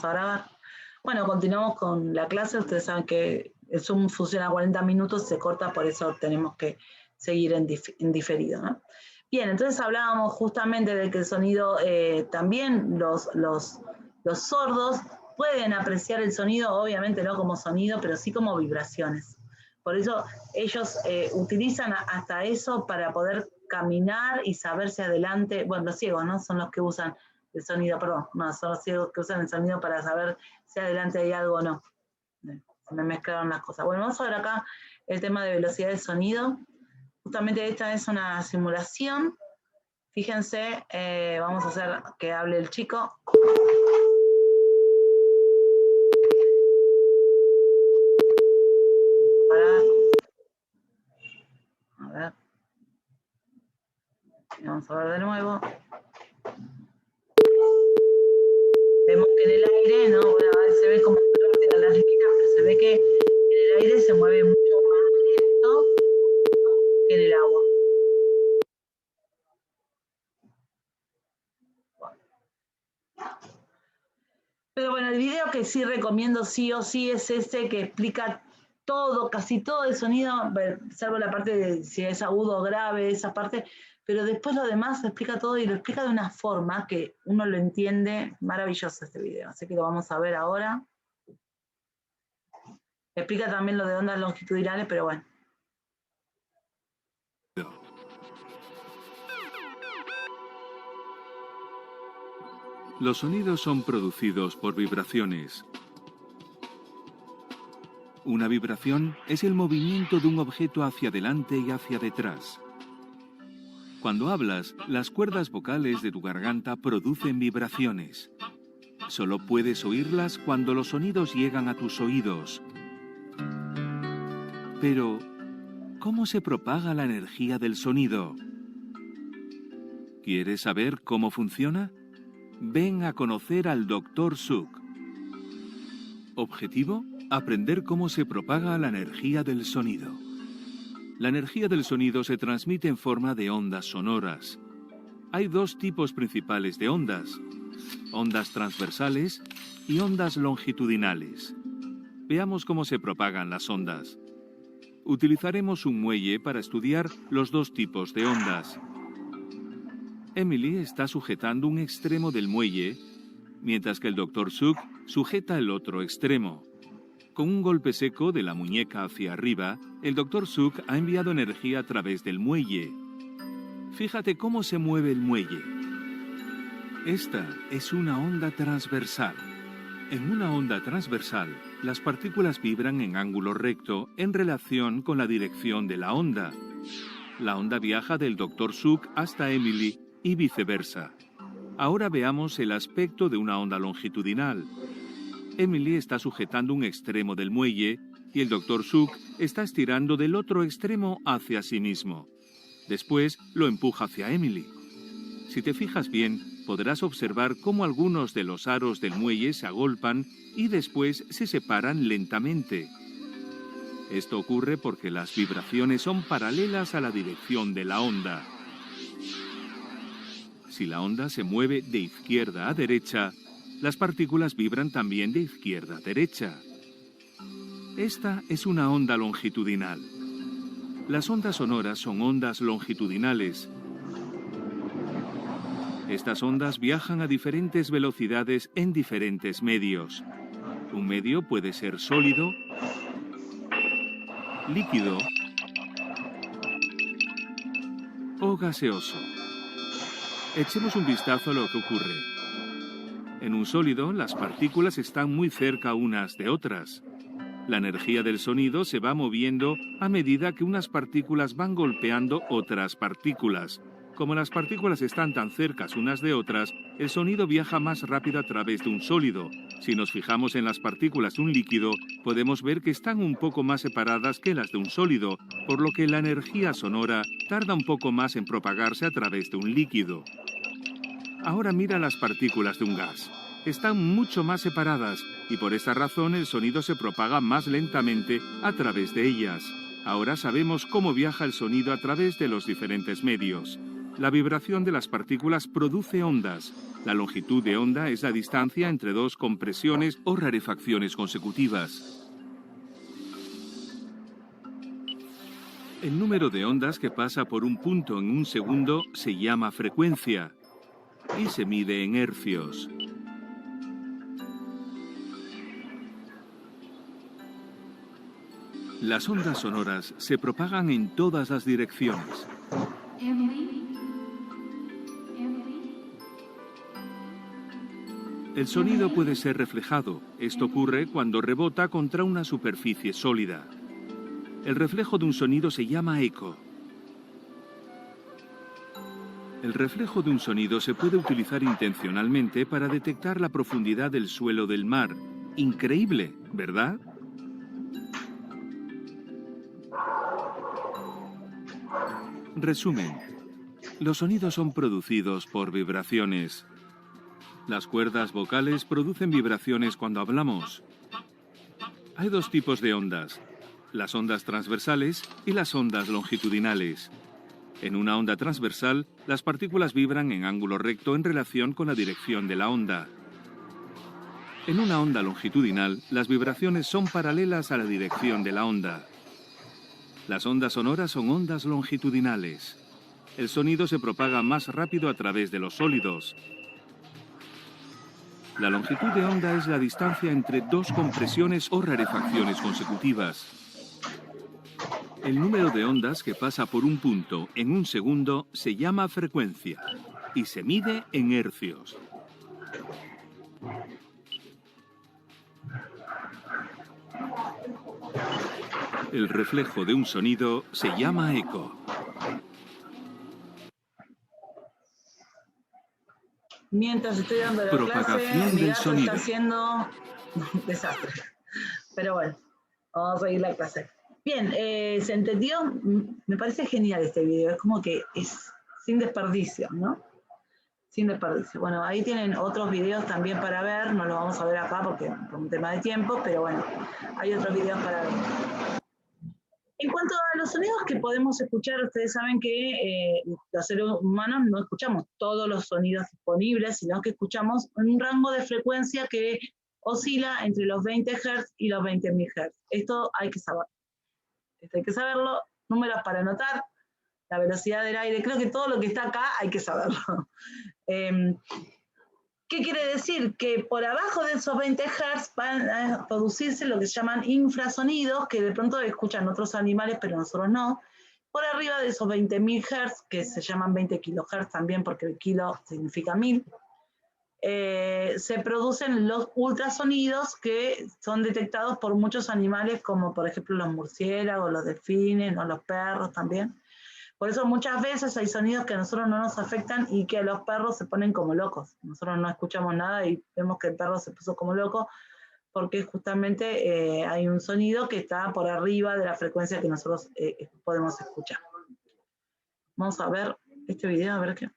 a grabar. Bueno, continuamos con la clase. Ustedes saben que el Zoom funciona 40 minutos, se corta, por eso tenemos que seguir en diferido, ¿no? Bien, entonces hablábamos justamente de que el sonido, también los sordos pueden apreciar el sonido, obviamente no como sonido, pero sí como vibraciones. Por eso ellos utilizan hasta eso para poder caminar y saberse adelante. Bueno, los ciegos, ¿no? Son los que usan el sonido, perdón, no, son los ciegos que usan el sonido para saber si adelante hay algo o no. Se me mezclaron las cosas. Bueno, vamos a ver acá el tema de velocidad del sonido. Justamente esta es una simulación. Fíjense, vamos a hacer que hable el chico. A ver. Vamos a ver de nuevo. Vemos que en el aire, ¿no? Bueno, a ver, se ve como rápida la líneas, pero se ve que en el aire se mueve mucho más lento que en el agua. Pero bueno, el video que sí recomiendo sí o sí es este que explica todo, casi todo el sonido, salvo la parte de si es agudo o grave, esa parte, pero después lo demás lo explica todo y lo explica de una forma que uno lo entiende. Maravilloso este video, así que lo vamos a ver ahora. Explica también lo de ondas longitudinales, pero bueno. Los sonidos son producidos por vibraciones. Una vibración es el movimiento de un objeto hacia adelante y hacia detrás. Cuando hablas, las cuerdas vocales de tu garganta producen vibraciones. Solo puedes oírlas cuando los sonidos llegan a tus oídos. Pero, ¿cómo se propaga la energía del sonido? ¿Quieres saber cómo funciona? Ven a conocer al Dr. Zook. Objetivo: aprender cómo se propaga la energía del sonido. La energía del sonido se transmite en forma de ondas sonoras. Hay dos tipos principales de ondas: ondas transversales y ondas longitudinales. Veamos cómo se propagan las ondas. Utilizaremos un muelle para estudiar los dos tipos de ondas. Emily está sujetando un extremo del muelle, mientras que el Dr. Zook sujeta el otro extremo. Con un golpe seco de la muñeca hacia arriba, el Dr. Zook ha enviado energía a través del muelle. Fíjate cómo se mueve el muelle. Esta es una onda transversal. En una onda transversal, las partículas vibran en ángulo recto en relación con la dirección de la onda. La onda viaja del Dr. Zook hasta Emily y viceversa. Ahora veamos el aspecto de una onda longitudinal. Emily está sujetando un extremo del muelle y el Dr. Zook está estirando del otro extremo hacia sí mismo. Después lo empuja hacia Emily. Si te fijas bien, podrás observar cómo algunos de los aros del muelle se agolpan y después se separan lentamente. Esto ocurre porque las vibraciones son paralelas a la dirección de la onda. Si la onda se mueve de izquierda a derecha, las partículas vibran también de izquierda a derecha. Esta es una onda longitudinal. Las ondas sonoras son ondas longitudinales. Estas ondas viajan a diferentes velocidades en diferentes medios. Un medio puede ser sólido, líquido o gaseoso. Echemos un vistazo a lo que ocurre. En un sólido, las partículas están muy cerca unas de otras. La energía del sonido se va moviendo a medida que unas partículas van golpeando otras partículas. Como las partículas están tan cercas unas de otras, el sonido viaja más rápido a través de un sólido. Si nos fijamos en las partículas de un líquido, podemos ver que están un poco más separadas que las de un sólido, por lo que la energía sonora tarda un poco más en propagarse a través de un líquido. Ahora mira las partículas de un gas. Están mucho más separadas y por esta razón el sonido se propaga más lentamente a través de ellas. Ahora sabemos cómo viaja el sonido a través de los diferentes medios. La vibración de las partículas produce ondas. La longitud de onda es la distancia entre dos compresiones o rarefacciones consecutivas. El número de ondas que pasa por un punto en un segundo se llama frecuencia y se mide en hercios. Las ondas sonoras se propagan en todas las direcciones. El sonido puede ser reflejado. Esto ocurre cuando rebota contra una superficie sólida. El reflejo de un sonido se llama eco. El reflejo de un sonido se puede utilizar intencionalmente para detectar la profundidad del suelo del mar. Increíble, ¿verdad? Resumen. Los sonidos son producidos por vibraciones. Las cuerdas vocales producen vibraciones cuando hablamos. Hay dos tipos de ondas, las ondas transversales y las ondas longitudinales. En una onda transversal, las partículas vibran en ángulo recto en relación con la dirección de la onda. En una onda longitudinal, las vibraciones son paralelas a la dirección de la onda. Las ondas sonoras son ondas longitudinales. El sonido se propaga más rápido a través de los sólidos. La longitud de onda es la distancia entre dos compresiones o rarefacciones consecutivas. El número de ondas que pasa por un punto en un segundo se llama frecuencia y se mide en hercios. El reflejo de un sonido se llama eco. Mientras estoy dando la Propagación clase, mi del gato sonido. está haciendo un desastre. Pero bueno, vamos a seguir la clase. Bien, ¿se entendió? Me parece genial este video. Es como que es sin desperdicio, ¿no? Sin desperdicio. Bueno, ahí tienen otros videos también para ver. No los vamos a ver acá porque por un tema de tiempo, pero bueno, hay otros videos para ver. En cuanto a los sonidos que podemos escuchar, ustedes saben que los seres humanos no escuchamos todos los sonidos disponibles, sino que escuchamos un rango de frecuencia que oscila entre los 20 Hz y los 20.000 Hz. Esto hay que saberlo. Esto hay que saberlo. Números para anotar. La velocidad del aire. Creo que todo lo que está acá hay que saberlo. ¿Qué quiere decir? Que por abajo de esos 20 Hz van a producirse lo que se llaman infrasonidos, que de pronto escuchan otros animales, pero nosotros no. Por arriba de esos 20.000 Hz, que se llaman 20 kHz también, porque el kilo significa 1000, se producen los ultrasonidos que son detectados por muchos animales, como por ejemplo los murciélagos, los delfines, o los perros también. Por eso muchas veces hay sonidos que a nosotros no nos afectan y que a los perros se ponen como locos. Nosotros no escuchamos nada y vemos que el perro se puso como loco porque justamente hay un sonido que está por arriba de la frecuencia que nosotros podemos escuchar. Vamos a ver este video, a ver qué.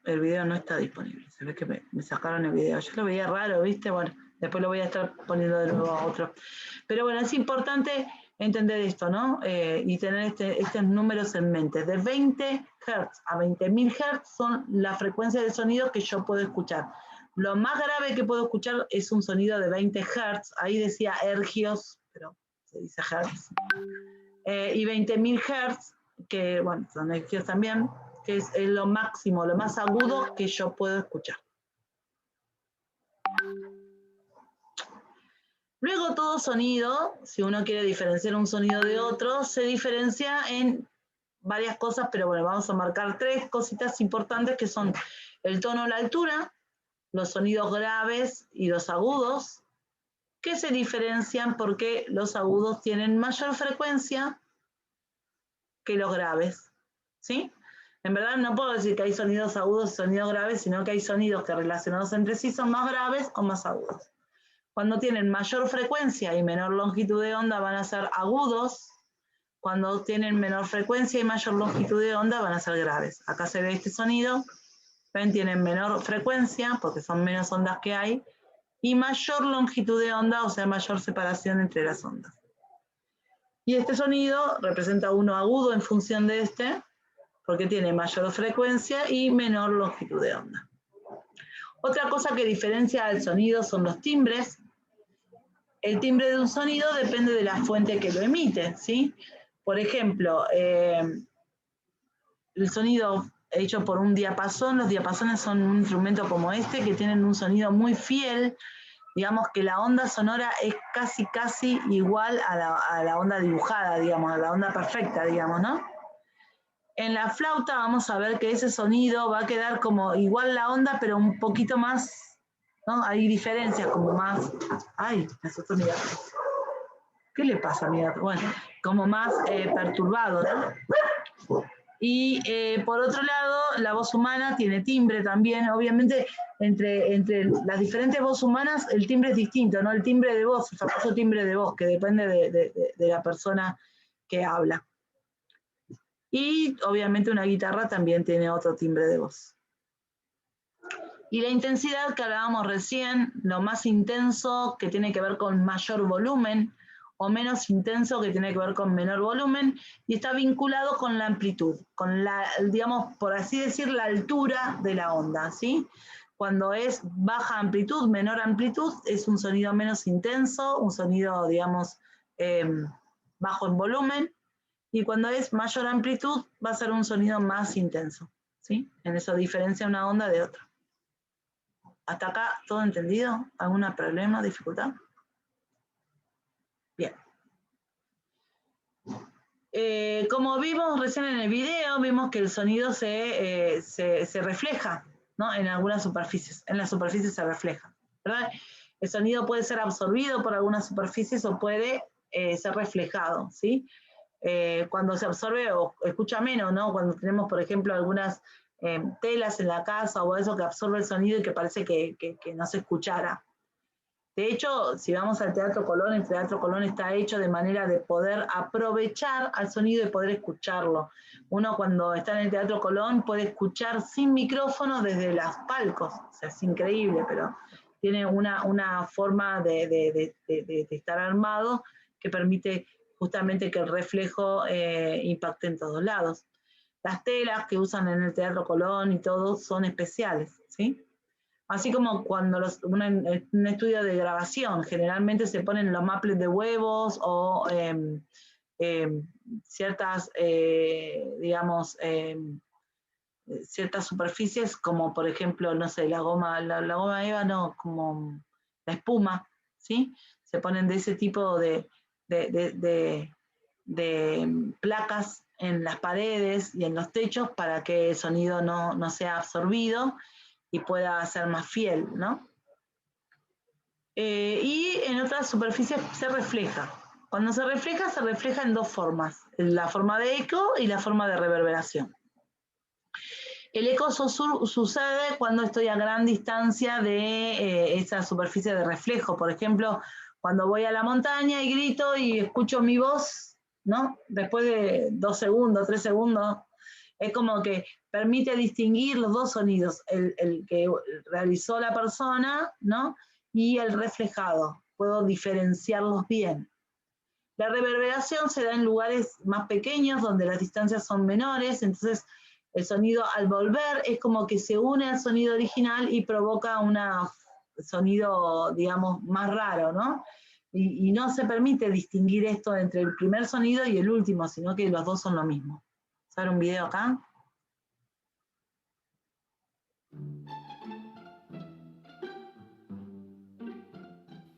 El video no está disponible. Se ve que me sacaron el video. Yo lo veía raro, ¿viste? Bueno, después lo voy a estar poniendo de nuevo a otro. Pero bueno, es importante entender esto, ¿no? Y tener estos números en mente. De 20 Hz a 20.000 Hz son la frecuencia de sonido que yo puedo escuchar. Lo más grave que puedo escuchar es un sonido de 20 Hz. Ahí decía hercios, pero se dice Hz. Y 20.000 Hz, que bueno, son hercios también, que es lo máximo, lo más agudo que yo puedo escuchar. Luego todo sonido, si uno quiere diferenciar un sonido de otro, se diferencia en varias cosas, pero bueno, vamos a marcar 3 cositas importantes que son el tono, la altura, los sonidos graves y los agudos, que se diferencian porque los agudos tienen mayor frecuencia que los graves, ¿sí? En verdad no puedo decir que hay sonidos agudos y sonidos graves, sino que hay sonidos que relacionados entre sí son más graves o más agudos. Cuando tienen mayor frecuencia y menor longitud de onda van a ser agudos. Cuando tienen menor frecuencia y mayor longitud de onda van a ser graves. Acá se ve este sonido. Ven, tienen menor frecuencia porque son menos ondas que hay. Y mayor longitud de onda, o sea, mayor separación entre las ondas. Y este sonido representa uno agudo en función de este. porque tiene mayor frecuencia y menor longitud de onda. Otra cosa que diferencia al sonido son los timbres. El timbre de un sonido depende de la fuente que lo emite, ¿sí? Por ejemplo, el sonido hecho por un diapasón, los diapasones son un instrumento como este que tienen un sonido muy fiel, digamos que la onda sonora es casi igual a la onda dibujada, digamos, a la onda perfecta, digamos, ¿no? En la flauta vamos a ver que ese sonido va a quedar como igual la onda, pero un poquito más, ¿no? Hay diferencias como más... ¡Ay! Me asustó mi gato. ¿Qué le pasa a mi gato? Bueno, como más perturbado, ¿no? Y por otro lado, la voz humana tiene timbre también. Obviamente, entre las diferentes voces humanas, el timbre es distinto, ¿no? El timbre de voz, el famoso timbre de voz, que depende de la persona que habla. Y obviamente una guitarra también tiene otro timbre de voz. Y la intensidad que hablábamos recién, lo más intenso que tiene que ver con mayor volumen, o menos intenso que tiene que ver con menor volumen, y está vinculado con la amplitud, con la, digamos, por así decir, la altura de la onda, ¿sí? Cuando es baja amplitud, menor amplitud, es un sonido menos intenso, un sonido, digamos, bajo en volumen, y cuando es mayor amplitud va a ser un sonido más intenso, ¿sí? En eso diferencia una onda de otra. ¿Hasta acá todo entendido? ¿Algún problema, dificultad? Bien. Como vimos recién en el video, vimos que el sonido se refleja, ¿no? En algunas superficies. En las superficies se refleja, ¿verdad? El sonido puede ser absorbido por algunas superficies o puede ser reflejado, ¿sí? Cuando se absorbe o escucha menos, ¿no? Cuando tenemos, por ejemplo, algunas telas en la casa o eso que absorbe el sonido y que parece que no se escuchara. De hecho, si vamos al Teatro Colón, el Teatro Colón está hecho de manera de poder aprovechar al sonido y poder escucharlo. Uno cuando está en el Teatro Colón puede escuchar sin micrófono desde los palcos. O sea, es increíble, pero tiene una forma de estar armado que permite justamente que el reflejo impacte en todos lados. Las telas que usan en el Teatro Colón y todo son especiales, ¿sí? Así como cuando un estudio de grabación, generalmente se ponen los maples de huevos o ciertas, digamos, ciertas superficies, como por ejemplo, no sé, la goma ébano, como la espuma, ¿sí? Se ponen de ese tipo de placas en las paredes y en los techos para que el sonido no sea absorbido y pueda ser más fiel, ¿no? Y en otras superficies se refleja. Cuando se refleja en dos formas, la forma de eco y la forma de reverberación. El eco sucede cuando estoy a gran distancia de esa superficie de reflejo. Por ejemplo, cuando voy a la montaña y grito y escucho mi voz, ¿no? Después de 2 segundos, 3 segundos, es como que permite distinguir los dos sonidos, el que realizó la persona, ¿no? Y el reflejado. Puedo diferenciarlos bien. La reverberación se da en lugares más pequeños, donde las distancias son menores, entonces el sonido al volver es como que se une al sonido original y provoca un sonido, digamos, más raro, ¿no? Y no se permite distinguir esto entre el primer sonido y el último, sino que los dos son lo mismo. ¿Vamos a ver un video acá?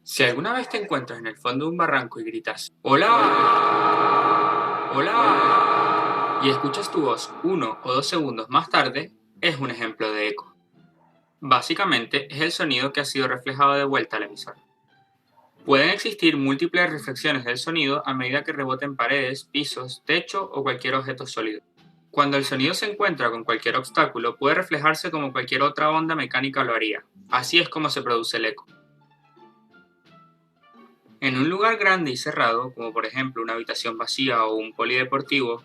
Si alguna vez te encuentras en el fondo de un barranco y gritas ¡Hola! ¡Hola! Y escuchas tu voz 1 o 2 segundos más tarde, es un ejemplo de eco. Básicamente es el sonido que ha sido reflejado de vuelta al emisor. Pueden existir múltiples reflexiones del sonido a medida que reboten paredes, pisos, techo o cualquier objeto sólido. Cuando el sonido se encuentra con cualquier obstáculo, puede reflejarse como cualquier otra onda mecánica lo haría. Así es como se produce el eco. En un lugar grande y cerrado, como por ejemplo una habitación vacía o un polideportivo,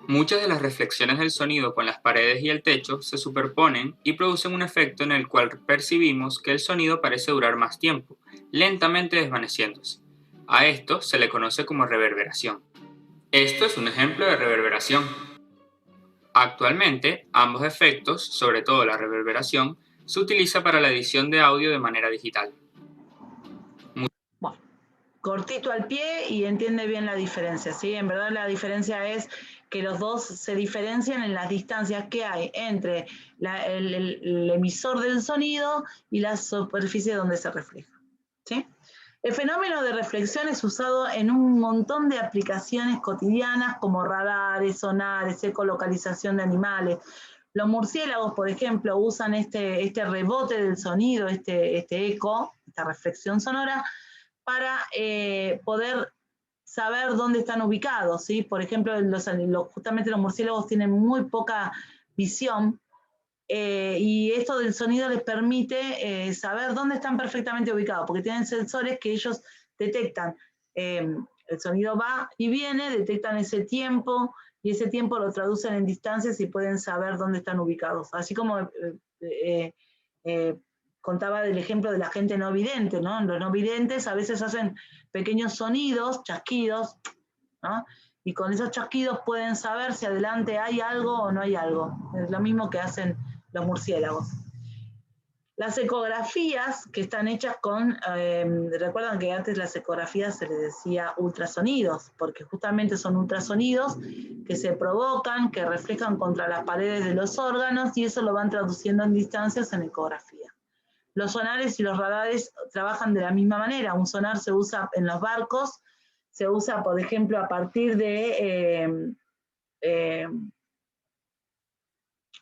muchas de las reflexiones del sonido con las paredes y el techo se superponen y producen un efecto en el cual percibimos que el sonido parece durar más tiempo, lentamente desvaneciéndose. A esto se le conoce como reverberación. Esto es un ejemplo de reverberación. Actualmente, ambos efectos, sobre todo la reverberación, se utiliza para la edición de audio de manera digital. Bueno, cortito al pie y entiende bien la diferencia, ¿sí? En verdad la diferencia es que los dos se diferencian en las distancias que hay entre el emisor del sonido y la superficie donde se refleja, ¿sí? El fenómeno de reflexión es usado en un montón de aplicaciones cotidianas como radares, sonares, ecolocalización de animales. Los murciélagos, por ejemplo, usan este rebote del sonido, este eco, esta reflexión sonora, para poder saber dónde están ubicados, ¿sí? Por ejemplo, justamente los murciélagos tienen muy poca visión, y esto del sonido les permite saber dónde están perfectamente ubicados, porque tienen sensores que ellos detectan. El sonido va y viene, detectan ese tiempo, y ese tiempo lo traducen en distancias y pueden saber dónde están ubicados. Así como contaba del ejemplo de la gente no vidente, ¿no? Los no videntes a veces hacen pequeños sonidos, chasquidos, ¿no? Y con esos chasquidos pueden saber si adelante hay algo o no hay algo. Es lo mismo que hacen los murciélagos. Las ecografías que están hechas con, recuerdan que antes las ecografías se les decía ultrasonidos, porque justamente son ultrasonidos que se provocan, que reflejan contra las paredes de los órganos y eso lo van traduciendo en distancias en ecografía. Los sonares y los radares trabajan de la misma manera. Un sonar se usa en los barcos, se usa, por ejemplo, a partir de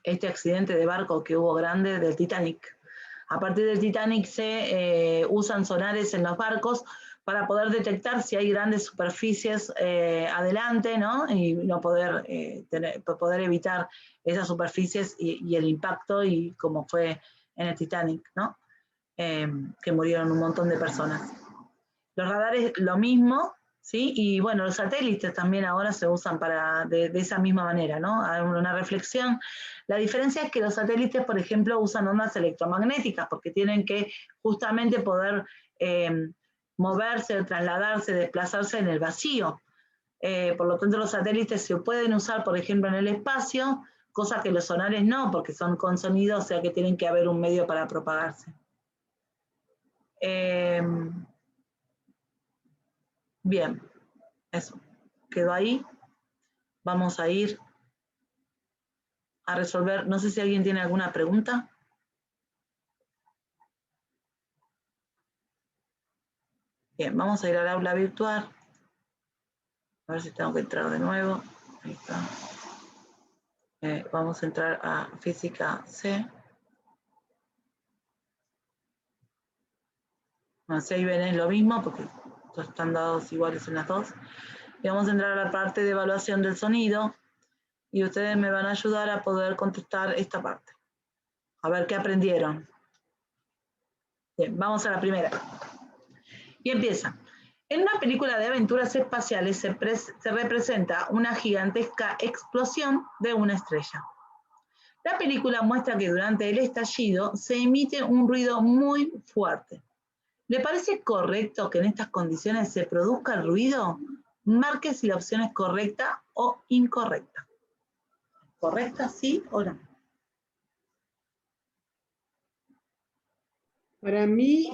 este accidente de barco que hubo grande del Titanic. A partir del Titanic se usan sonares en los barcos para poder detectar si hay grandes superficies adelante, ¿no? Y no poder, poder evitar esas superficies y el impacto, y como fue en el Titanic, ¿no? Que murieron un montón de personas. Los radares lo mismo, ¿sí? Y bueno, los satélites también ahora se usan de esa misma manera, ¿no? Hay una reflexión. La diferencia es que los satélites, por ejemplo, usan ondas electromagnéticas porque tienen que justamente poder moverse, trasladarse, desplazarse en el vacío. Por lo tanto, los satélites se pueden usar, por ejemplo, en el espacio, cosa que los sonares no, porque son con sonido, o sea que tienen que haber un medio para propagarse. Bien, eso. Quedó ahí. Vamos a ir a resolver. No sé si alguien tiene alguna pregunta. Bien, vamos a ir al aula virtual. A ver si tengo que entrar de nuevo. Ahí está. Vamos a entrar a física C. Bueno, si ahí ven es lo mismo porque están dados iguales en las dos. Y vamos a entrar a la parte de evaluación del sonido y ustedes me van a ayudar a poder contestar esta parte. A ver qué aprendieron. Bien, vamos a la primera. Y empieza. En una película de aventuras espaciales se representa una gigantesca explosión de una estrella. La película muestra que durante el estallido se emite un ruido muy fuerte. ¿Le parece correcto que en estas condiciones se produzca el ruido? Marque si la opción es correcta o incorrecta. ¿Correcta, sí o no? Para mí,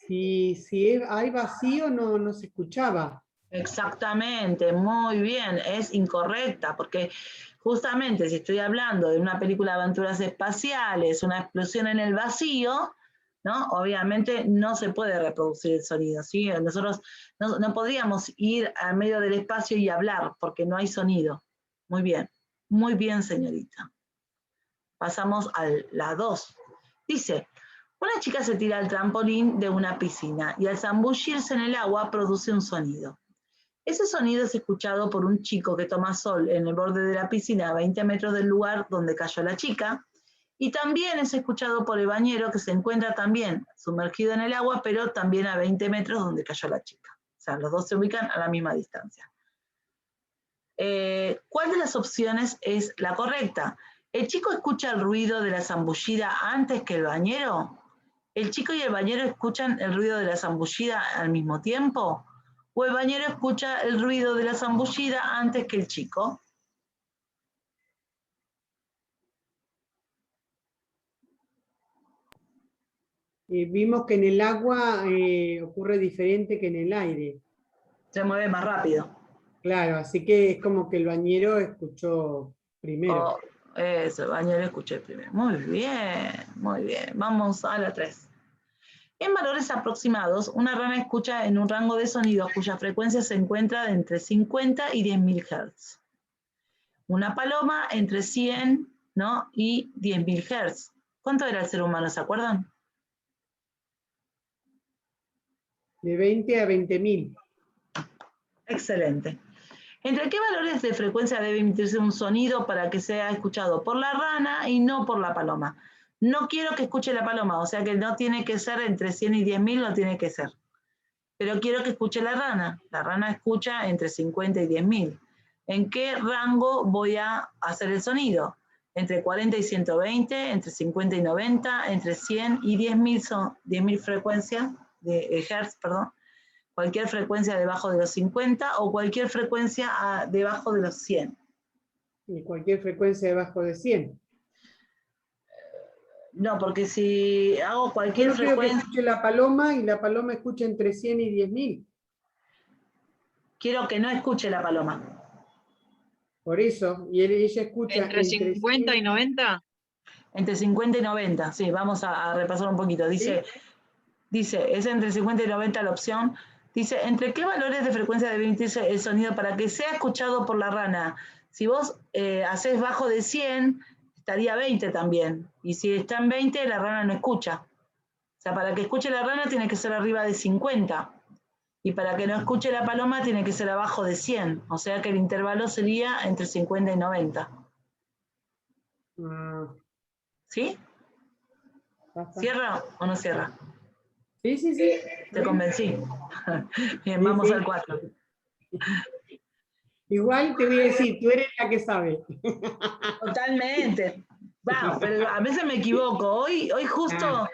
si hay vacío, no se escuchaba. Exactamente, muy bien, es incorrecta, porque justamente si estoy hablando de una película de aventuras espaciales, una explosión en el vacío, ¿no? Obviamente no se puede reproducir el sonido, ¿sí? Nosotros no podríamos ir al medio del espacio y hablar, porque no hay sonido. Muy bien, señorita. Pasamos a la 2. Dice, una chica se tira al trampolín de una piscina y al zambullirse en el agua produce un sonido. Ese sonido es escuchado por un chico que toma sol en el borde de la piscina a 20 metros del lugar donde cayó la chica, y también es escuchado por el bañero que se encuentra también sumergido en el agua, pero también a 20 metros donde cayó la chica. O sea, los dos se ubican a la misma distancia. ¿Cuál de las opciones es la correcta? ¿El chico escucha el ruido de la zambullida antes que el bañero? ¿El chico y el bañero escuchan el ruido de la zambullida al mismo tiempo? ¿O el bañero escucha el ruido de la zambullida antes que el chico? vimos que en el agua ocurre diferente que en el aire. Se mueve más rápido. Claro, así que es como que el bañero escuchó primero. Oh, eso, bañero escuché primero. Muy bien, muy bien. Vamos a la 3. En valores aproximados, una rana escucha en un rango de sonidos cuya frecuencia se encuentra de entre 50 y 10.000 Hz. Una paloma entre 100, ¿no? y 10.000 Hz. ¿Cuánto era el ser humano, se acuerdan? De 20 a 20.000. Excelente. ¿Entre qué valores de frecuencia debe emitirse un sonido para que sea escuchado por la rana y no por la paloma? No quiero que escuche la paloma, o sea que no tiene que ser entre 100 y 10.000, no tiene que ser. Pero quiero que escuche la rana. La rana escucha entre 50 y 10.000. ¿En qué rango voy a hacer el sonido? Entre 40 y 120, entre 50 y 90, entre 100 y 10.000 son 10.000 frecuencias de hertz, perdón. Cualquier frecuencia debajo de los 50 o cualquier frecuencia debajo de los 100. Y cualquier frecuencia debajo de 100. No, porque si hago Yo cualquier no quiero que frecuencia, escuche la paloma y la paloma escuche entre 100 y 10.000. quiero que no escuche la paloma. Por eso, y ella escucha ¿Entre 50 y 90? Entre 50 y 90, sí, vamos a repasar un poquito. Dice, ¿Sí? Dice, es entre 50 y 90 la opción. Dice, ¿entre qué valores de frecuencia debe emitirse el sonido para que sea escuchado por la rana? Si vos haces bajo de 100, estaría 20 también. Y si está en 20, la rana no escucha. O sea, para que escuche la rana tiene que ser arriba de 50. Y para que no escuche la paloma tiene que ser abajo de 100. O sea que el intervalo sería entre 50 y 90. ¿Sí? Basta. ¿Cierra o no cierra? Sí, sí, sí. Te convencí. Bien, Sí, vamos sí. al 4. Igual te voy a decir, tú eres la que sabe. Totalmente. Wow, pero a veces me equivoco. Hoy justo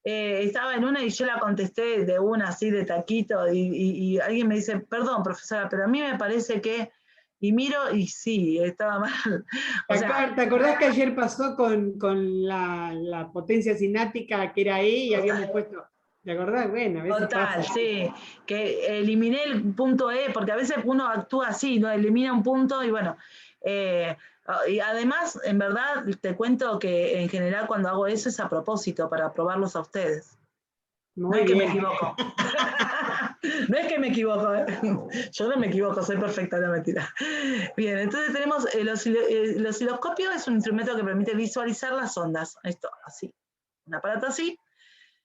estaba en una y yo la contesté de una así de taquito y alguien me dice, perdón, profesora, pero a mí me parece que, y miro y sí, estaba mal. O sea, ¿Te acordás que ayer pasó con la potencia cinática que era E y habíamos puesto? ¿Te acordás? Bueno, a veces total, pasa. sí, que eliminé el punto E, porque a veces uno actúa así, ¿no? Elimina un punto y bueno. Y además, en verdad, te cuento que en general cuando hago eso es a propósito, para probarlos a ustedes. No Muy es que me bien. equivoco. No es que me equivoco, ¿eh? Yo no me equivoco, soy perfecta, no mentira. Bien, entonces tenemos el osciloscopio, es un instrumento que permite visualizar las ondas. Esto, así. Un aparato así.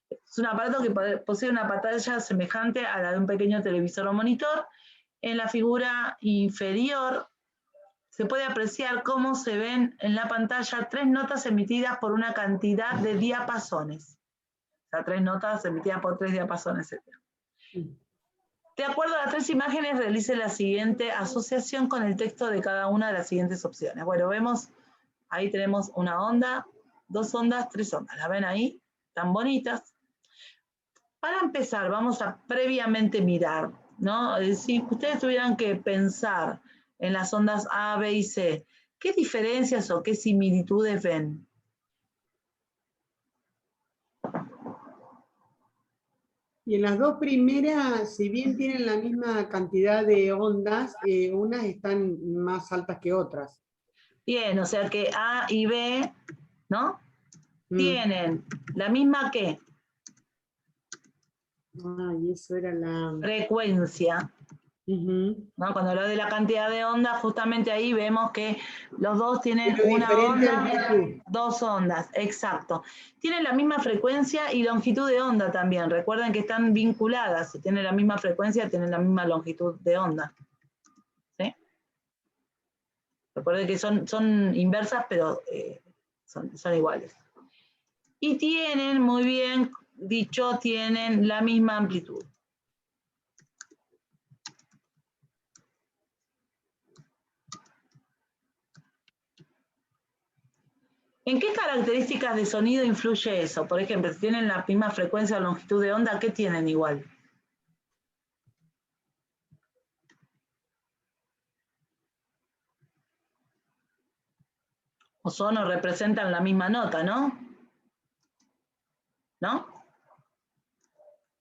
Es un aparato que posee una pantalla semejante a la de un pequeño televisor o monitor. En la figura inferior se puede apreciar cómo se ven en la pantalla 3 notas emitidas por una cantidad de diapasones. O sea, 3 notas emitidas por 3 diapasones, etc. De acuerdo a las 3 imágenes, realice la siguiente asociación con el texto de cada una de las siguientes opciones. Bueno, vemos, ahí tenemos una onda, 2 ondas, 3 ondas. ¿La ven ahí? Tan bonitas. Para empezar, vamos a previamente mirar, ¿no? Si ustedes tuvieran que pensar en las ondas A, B y C, ¿qué diferencias o qué similitudes ven? Y en las dos primeras, si bien tienen la misma cantidad de ondas, unas están más altas que otras. Bien, o sea que A y B, ¿no? Tienen la misma ¿qué? Y eso era la... Frecuencia. ¿No? Cuando hablo de la cantidad de ondas, justamente ahí vemos que los dos tienen Pero una diferente onda, amplitud. 2 ondas, exacto. Tienen la misma frecuencia y longitud de onda también. Recuerden que están vinculadas. Si tienen la misma frecuencia, tienen la misma longitud de onda. ¿Sí? Recuerden que son inversas, pero son iguales. Y tienen, muy bien dicho, tienen la misma amplitud. ¿En qué características de sonido influye eso? Por ejemplo, si tienen la misma frecuencia o longitud de onda, ¿qué tienen igual? O son o representan la misma nota, ¿no? ¿No?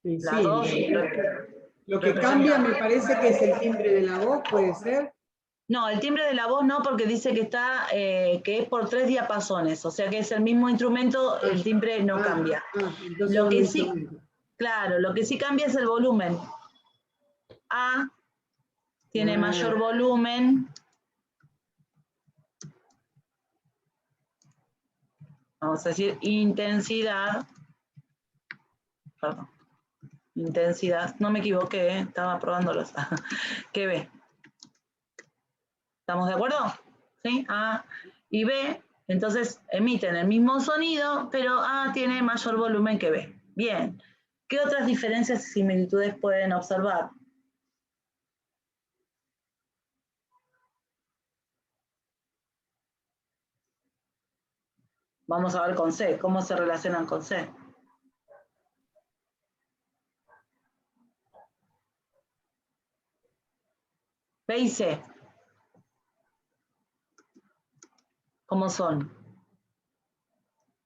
Sí, Las dos, lo que cambia me parece que es el timbre de la voz, ¿puede ser? no, el timbre de la voz no, porque dice que está, que es por 3 diapasones, o sea que es el mismo instrumento, el timbre no cambia. Entonces Lo un que sí, instrumento. claro, lo que sí cambia es el volumen. A tiene mayor volumen. Vamos a decir intensidad. Perdón. Intensidad. No me equivoqué, estaba probándolos. Que B. ¿Estamos de acuerdo? ¿Sí? A y B. Entonces emiten el mismo sonido, pero A tiene mayor volumen que B. Bien. ¿Qué otras diferencias y similitudes pueden observar? Vamos a ver con C, cómo se relacionan con C. B y C. ¿Cómo son?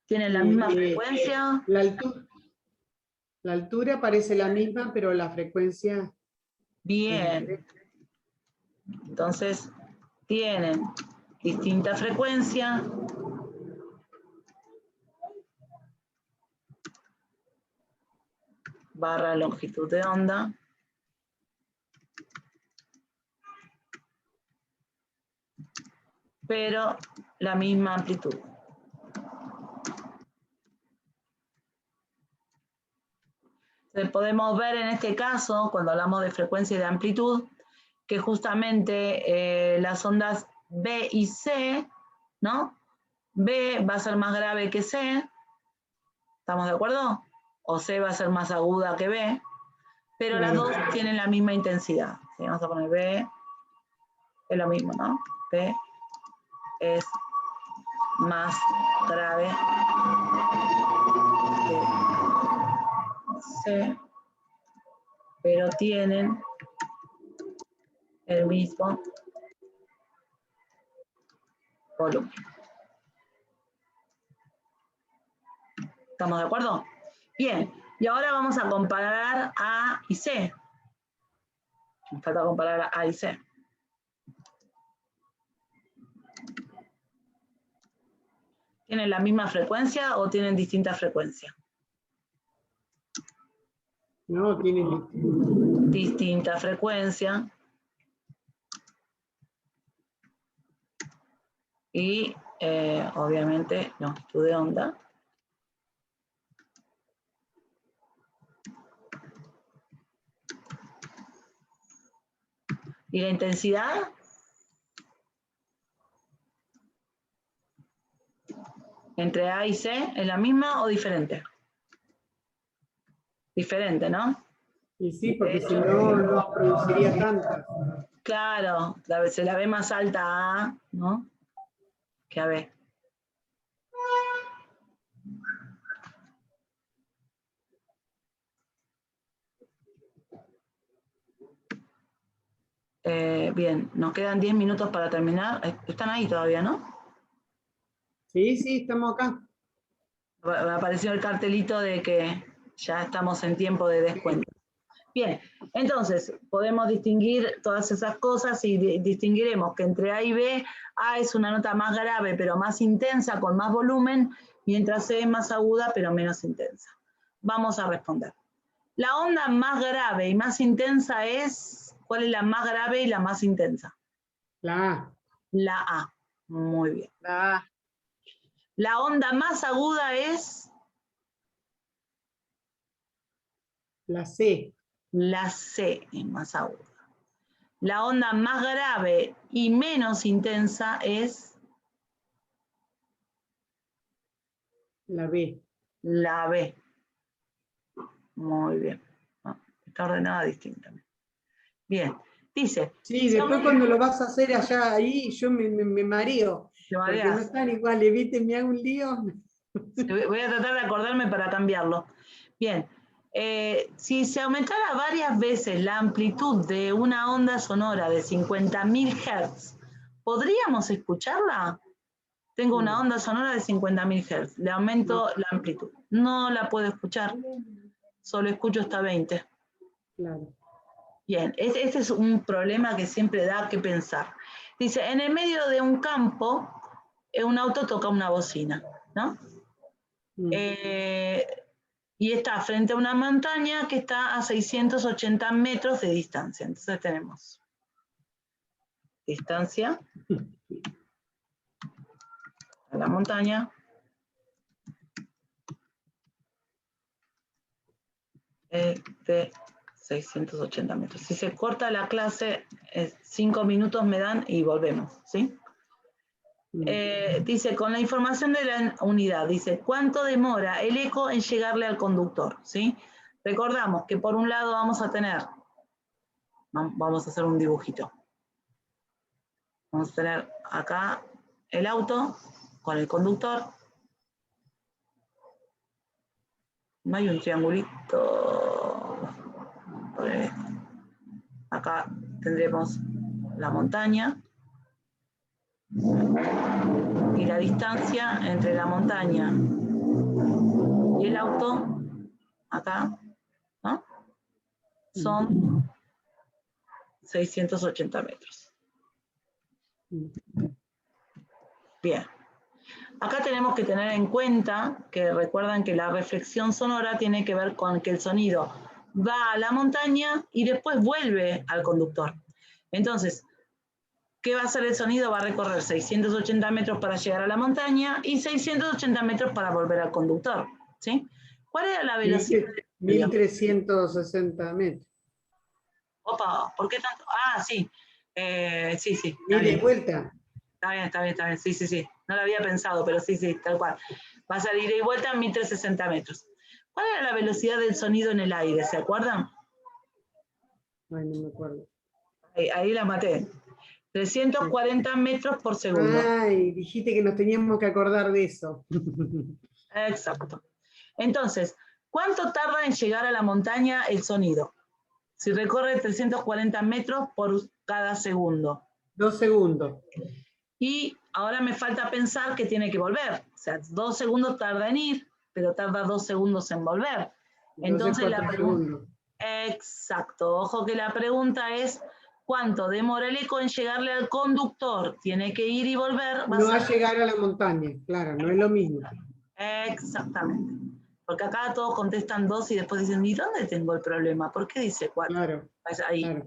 ¿Tienen la misma frecuencia? La altura parece la misma, pero la frecuencia... Bien. Entonces, tienen distinta frecuencia. Barra longitud de onda. Pero la misma amplitud. Entonces, podemos ver en este caso, cuando hablamos de frecuencia y de amplitud, que justamente las ondas B y C, ¿no? B va a ser más grave que C, ¿estamos de acuerdo? O C va a ser más aguda que B, pero las dos tienen la misma intensidad. ¿Sí? Vamos a poner B, es lo mismo, ¿no? B es más grave que C, pero tienen el mismo volumen. ¿Estamos de acuerdo? Bien, y ahora vamos a comparar A y C. Nos falta comparar A y C. ¿Tienen la misma frecuencia o tienen distinta frecuencia? No, tienen distinta frecuencia. Y obviamente longitud de onda. ¿Y la intensidad? ¿Entre A y C es la misma o diferente? Diferente, ¿no? Y sí, porque si no, no produciría tantas. Claro, se la ve más alta a A, ¿no? Que a B. Bien, nos quedan 10 minutos para terminar. Están ahí todavía, ¿no? Sí, sí, estamos acá. Apareció el cartelito de que ya estamos en tiempo de descuento. Bien, entonces podemos distinguir todas esas cosas y distinguiremos que entre A y B, A es una nota más grave pero más intensa, con más volumen, mientras C es más aguda pero menos intensa. Vamos a responder. La onda más grave y más intensa es, ¿cuál es la más grave y la más intensa? La A. La A, muy bien. La A. La onda más aguda es La C. la C, es más aguda. La onda más grave y menos intensa es La B. la B. Muy bien. Está ordenada distintamente. Bien. Dice. Sí, después cuando lo vas a hacer allá ahí, yo me mareo. Porque no están iguales, ¿viste? Me hago un lío. Voy a tratar de acordarme para cambiarlo. Bien. Si se aumentara varias veces la amplitud de una onda sonora de 50.000 Hz, ¿podríamos escucharla? Tengo una onda sonora de 50.000 Hz. Le aumento la amplitud. No la puedo escuchar. solo escucho hasta 20. Claro. Bien, este es un problema que siempre da que pensar. Dice, en el medio de un campo, un auto toca una bocina, ¿no? Y está frente a una montaña que está a 680 metros de distancia. Entonces tenemos distancia a la montaña, de 680 metros. Si se corta la clase, 5 minutos me dan y volvemos, ¿sí? Dice, con la información de la unidad, dice, ¿cuánto demora el eco en llegarle al conductor? ¿Sí? Recordamos que por un lado vamos a tener, vamos a hacer un dibujito. Vamos a tener acá el auto con el conductor. No hay un triangulito. Acá tendremos la montaña. Y la distancia entre la montaña y el auto, acá, ¿no? Son 680 metros. Bien. Acá tenemos que tener en cuenta que recuerdan que la reflexión sonora tiene que ver con que el sonido va a la montaña y después vuelve al conductor. Entonces, ¿qué va a hacer el sonido? Va a recorrer 680 metros para llegar a la montaña y 680 metros para volver al conductor, ¿sí? ¿Cuál era la velocidad? 1360 metros. Opa, ¿por qué tanto? Ah, sí. Sí, sí. Ida y vuelta. Está bien. Sí. No lo había pensado, pero sí, tal cual. Va a salir ida y vuelta a 1360 metros. ¿Cuál era la velocidad del sonido en el aire? ¿Se acuerdan? Ay, no me acuerdo. Ahí la maté. 340 metros por segundo. Ay, dijiste que nos teníamos que acordar de eso. Exacto. Entonces, ¿cuánto tarda en llegar a la montaña el sonido? Si recorre 340 metros por cada segundo. 2 segundos. Y ahora me falta pensar que tiene que volver. O sea, 2 segundos tarda en ir, pero tarda 2 segundos en volver. Entonces la pregunta... Exacto. Ojo que la pregunta es, ¿cuánto demora el eco en llegarle al conductor? Tiene que ir y volver. No va a llegar a la montaña, claro, no es lo mismo. Exactamente. Porque acá todos contestan 2 y después dicen, ¿y dónde tengo el problema? ¿Por qué dice 4? Claro. Ahí. Claro.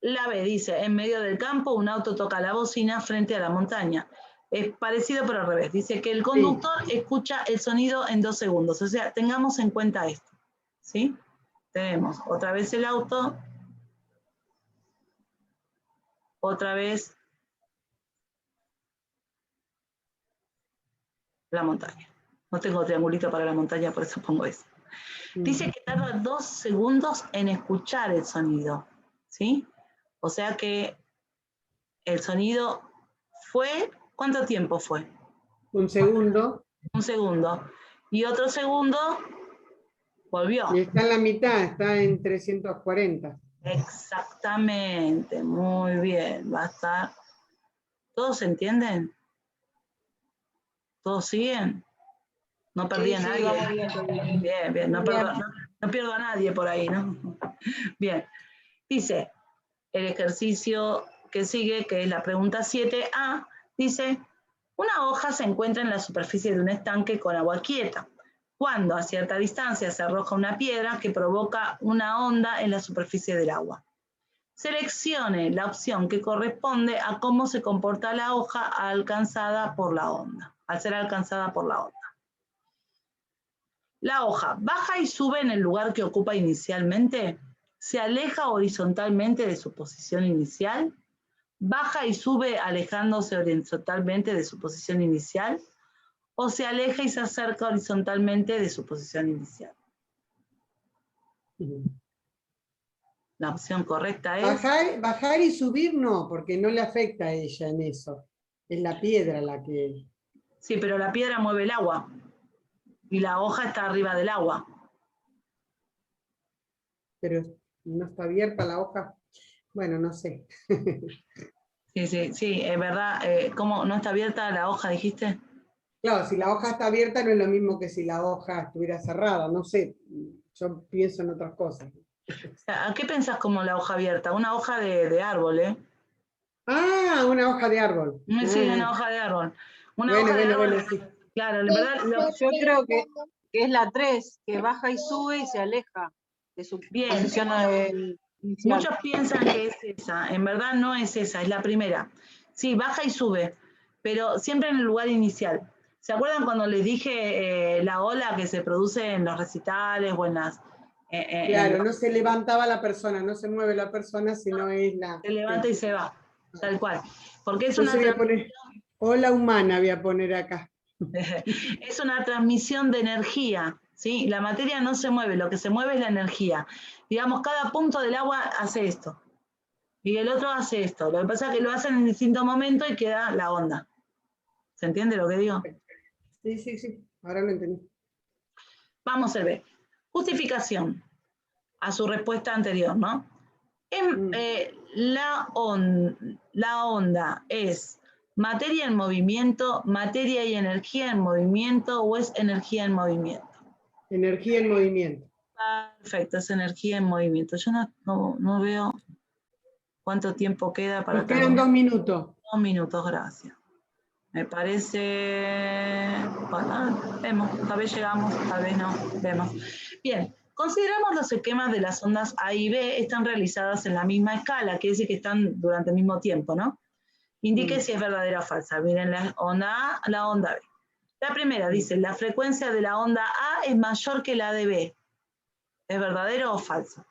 La B dice, en medio del campo un auto toca la bocina frente a la montaña. Es parecido pero al revés. Dice que el conductor escucha el sonido en 2 segundos. O sea, tengamos en cuenta esto. ¿Sí? Tenemos otra vez el auto. Otra vez la montaña. No tengo triangulito para la montaña, por eso pongo eso. Dice que tarda 2 segundos en escuchar el sonido. ¿Sí? O sea que el sonido fue, ¿cuánto tiempo fue? 1 segundo. 1 segundo. Y otro segundo volvió. Y está en la mitad, está en 340. Exactamente, muy bien. Va a estar. ¿Todos entienden? ¿Todos siguen? No perdí a nadie. Bien. No pierdo a nadie por ahí, ¿no? Bien. Dice, el ejercicio que sigue, que es la pregunta 7A, dice, una hoja se encuentra en la superficie de un estanque con agua quieta, cuando a cierta distancia se arroja una piedra que provoca una onda en la superficie del agua. Seleccione la opción que corresponde a cómo se comporta la hoja alcanzada por la onda, al ser alcanzada por la onda. La hoja baja y sube en el lugar que ocupa inicialmente, se aleja horizontalmente de su posición inicial, baja y sube alejándose horizontalmente de su posición inicial, o se aleja y se acerca horizontalmente de su posición inicial. La opción correcta es... Bajar y subir no, porque no le afecta a ella en eso. Es la piedra la que... Sí, pero la piedra mueve el agua. Y la hoja está arriba del agua. Pero no está abierta la hoja. Bueno, no sé. Sí, es verdad. ¿Cómo no está abierta la hoja, dijiste? Claro, si la hoja está abierta no es lo mismo que si la hoja estuviera cerrada, no sé, yo pienso en otras cosas. ¿A qué pensás como la hoja abierta? Una hoja de árbol, ¿eh? Ah, una hoja de árbol. Sí, una hoja de árbol. Una Bueno, hoja de bueno, árbol, bueno, sí. claro, la verdad, Yo creo que es la 3, que baja y sube y se aleja de su bien, posición inicial. muchos piensan que es esa, en verdad no es esa, es la primera. Sí, baja y sube, pero siempre en el lugar inicial. ¿Se acuerdan cuando les dije la ola que se produce en los recitales o en las... Claro, no se levantaba la persona, no se mueve la persona, sino es la... se levanta y se va, tal cual. Porque es Entonces voy a poner, ola humana voy a poner acá. es una transmisión de energía, ¿sí? La materia no se mueve, lo que se mueve es la energía. Digamos, cada punto del agua hace esto y el otro hace esto. Lo que pasa es que lo hacen en distinto momento y queda la onda. ¿Se entiende lo que digo? Sí, sí, sí, ahora lo entendí. Vamos a ver. Justificación a su respuesta anterior, ¿no? La onda es materia en movimiento, materia y energía en movimiento o es energía en movimiento. Energía en movimiento. Perfecto, es energía en movimiento. Yo no veo cuánto tiempo queda para Nos quedan terminar. 2 minutos. 2 minutos, gracias. Me parece... Bueno, vemos, tal vez llegamos, tal vez no, vemos. Bien, consideramos los esquemas de las ondas A y B están realizadas en la misma escala, quiere decir que están durante el mismo tiempo, ¿no? Indique si es verdadera o falsa. Miren la onda A, la onda B. La primera dice, la frecuencia de la onda A es mayor que la de B. ¿Es verdadero o falso?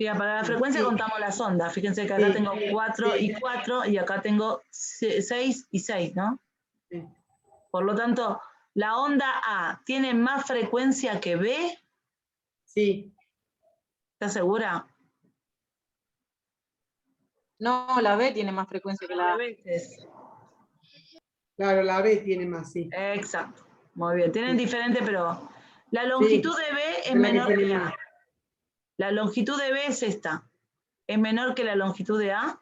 Mira, para la frecuencia contamos las ondas. Fíjense que acá tengo 4 y 4 y acá tengo 6 y 6, ¿no? Sí. Por lo tanto, ¿la onda A tiene más frecuencia que B? Sí. ¿Estás segura? No, la B tiene más frecuencia que la A. Claro, la B tiene más, sí. Exacto. Muy bien. Tienen Sí. diferente, pero la longitud de B es menor que A. La longitud de B es esta. ¿Es menor que la longitud de A?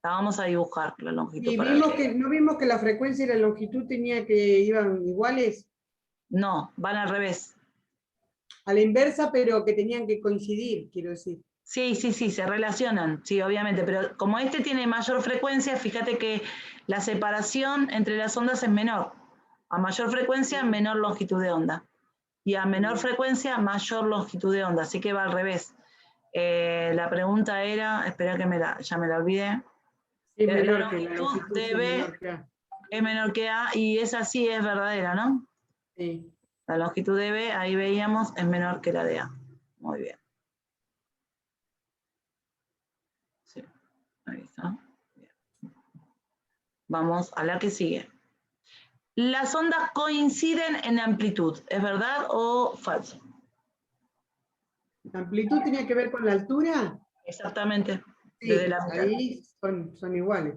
La vamos a dibujar, la longitud. Y para ¿no vimos que la frecuencia y la longitud iban iguales? No, van al revés. A la inversa, pero que tenían que coincidir, quiero decir. Sí, se relacionan, sí, obviamente, pero como este tiene mayor frecuencia, fíjate que la separación entre las ondas es menor. A mayor frecuencia, menor longitud de onda. Y a menor frecuencia, mayor longitud de onda, así que va al revés. La pregunta era, espera que ya me la olvidé. Es La menor que la longitud longitud, de sí, B menor que A. es menor que A y esa sí es verdadera, ¿no? Sí. La longitud de B, ahí veíamos, es menor que la de A. Muy bien. Sí, ahí está. Bien. Vamos a la que sigue. Las ondas coinciden en amplitud, ¿es verdad o falso? ¿La amplitud tenía que ver con la altura? Exactamente, desde Sí, la mitad. ahí son iguales.